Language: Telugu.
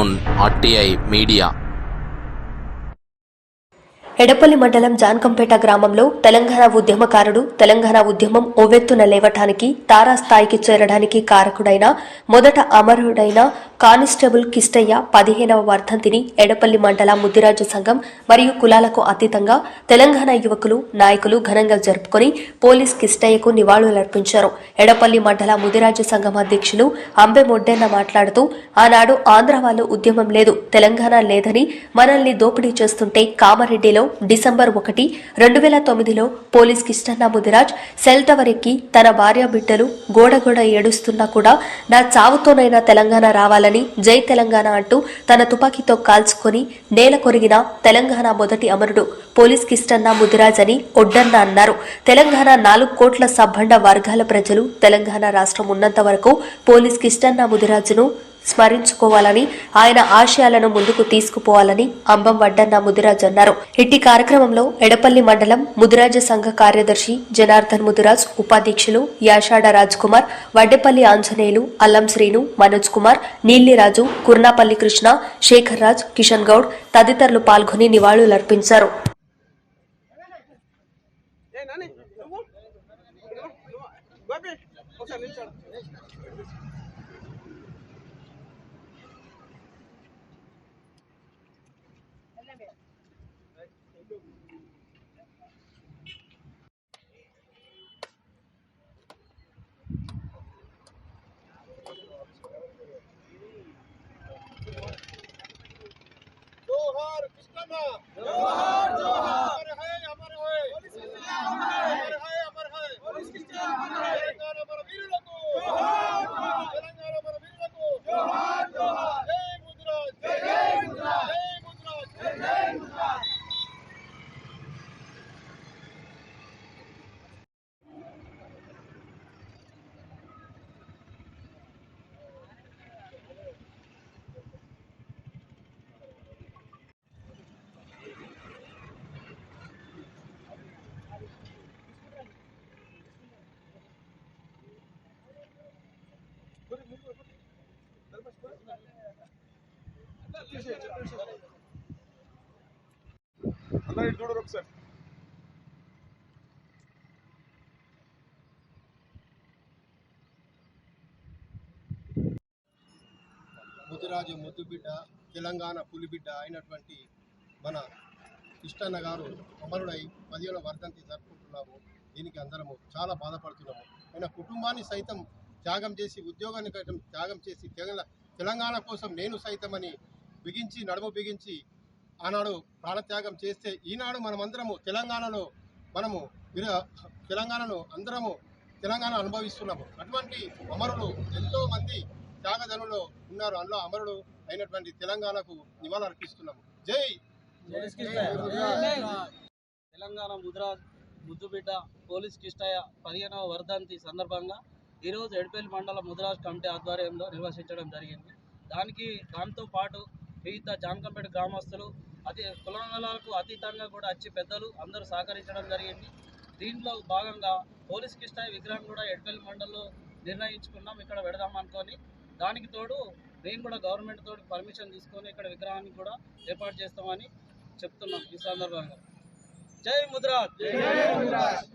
Arjun, RTI media. ఎడపల్లి మండలం జాన్కంపేట గ్రామంలో తెలంగాణ ఉద్యమకారుడు తెలంగాణ ఉద్యమం ఓవెత్తున లేవటానికి తారాస్థాయికి చేరడానికి కారకుడైన మొదట అమరుడైన కానిస్టేబుల్ కిష్టయ్య 15వ వర్ధంతిని ఎడపల్లి మండల ముద్దిరాజు సంఘం మరియు కులాలకు అతీతంగా తెలంగాణ యువకులు నాయకులు ఘనంగా జరుపుకొని పోలీస్ కిష్టయ్యకు నివాళులర్పించారు. ఎడపల్లి మండల ముద్దిరాజు సంఘం అధ్యక్షులు అంబె మొడ్డెన్న మాట్లాడుతూ, ఆనాడు ఆంధ్ర వాళ్ళు ఉద్యమం లేదు, తెలంగాణ లేదని మనల్ని దోపిడీ చేస్తుంటే కామారెడ్డిలో డిసెంబర్ 1, 2009లో police Kishtanna Mudiraj cell tower ఎక్కి తన భార్య బిడ్డలు గోడగోడ ఏడుస్తున్నా కూడా నా చావుతోనైనా తెలంగాణ రావాలని జై తెలంగాణ అంటూ తన తుపాకీతో కాల్చుకొని నేల కొరిగిన తెలంగాణ మొదటి అమరుడు పోలీస్ కిష్టన్న ముదిరాజ్ అని ఒడ్డన్న అన్నారు. తెలంగాణ 4 కోట్ల సబ్బండ వర్గాల ప్రజలు తెలంగాణ రాష్ట్రం ఉన్నంత వరకు పోలీస్ కిష్టన్న ముదిరాజును స్మరించుకోవాలని, ఆయన ఆశయాలను ముందుకు తీసుకుపోవాలని అంబం వడ్డన్న ముదిరాజ్ అన్నారు. ఇట్టి కార్యక్రమంలో ఎడపల్లి మండలం ముదిరాజ సంఘ కార్యదర్శి జనార్దన్ ముదిరాజ్, ఉపాధ్యక్షులు యాషాడ రాజ్ కుమార్, వడ్డెపల్లి ఆంజనేయులు, అల్లం శ్రీను, మనోజ్ కుమార్, నీలిరాజు, కుర్నాపల్లి కృష్ణ, శేఖర్ రాజ్, కిషన్ గౌడ్ తదితరులు పాల్గొని నివాళులర్పించారు. जोहार कृष्णा, जोहार जोहार, अमर है अमर है, अमर है अमर है, पुलिस कृष्णा अमर है, तेलंगाना अमर वीरुలకు, जोहार जोहार, तेलंगाना अमर वीरुలకు, जोहार जोहार, जय मुद्राज, जय मुद्राज, जय मुद्राज, जय मुद्राज. అందరూ చూడరు ఒకసారి. ముదిరాజు ముద్దుబిడ్డ, తెలంగాణ పులిబిడ్డ అయినటువంటి మన కిష్టన్న గారు అమరుడై 15వ వర్ధంతి జరుపుకుంటున్నాము. దీనికి అందరము చాలా బాధపడుతున్నాము. ఆయన కుటుంబాన్ని సైతం త్యాగం చేసి, ఉద్యోగాన్ని త్యాగం చేసి, తెలంగాణ కోసం నేను సైతమని బిగించి, నడుము బిగించి ఆనాడు ప్రాణత్యాగం చేస్తే ఈనాడు మనమందరము తెలంగాణలో తెలంగాణ అనుభవిస్తున్నాము. అటువంటి అమరులు ఎంతో మంది త్యాగధనులు ఉన్నారు. అందులో అమరుడు అయినటువంటి తెలంగాణకు నివాళులు అర్పిస్తున్నాము. జై తెలంగాణ ముద్దుబిడ్డ పోలీస్ కిష్టయ్య 15వ వర్ధంతి సందర్భంగా ఈరోజు ఎడపల్లి మండల ముదిరాజ్ కమిటీ ఆధ్వర్యంలో నిర్వహించడం జరిగింది. దాంతో పాటు వివిధ జాన్కంపేట గ్రామస్తులు, కులాలకు అతీతంగా కూడా వచ్చి పెద్దలు అందరూ సహకరించడం జరిగింది. దీంట్లో భాగంగా పోలీస్ కిష్టయ్య విగ్రహం కూడా ఎడపల్లి మండలంలో నిర్ణయించుకున్నాం, ఇక్కడ పెడదాం అనుకొని. దానికి తోడు నేను కూడా గవర్నమెంట్ తోటి పర్మిషన్ తీసుకొని ఇక్కడ విగ్రహాన్ని కూడా ఏర్పాటు చేస్తామని చెప్తున్నాం. ఈ సందర్భంగా జై ముదిరాజ్.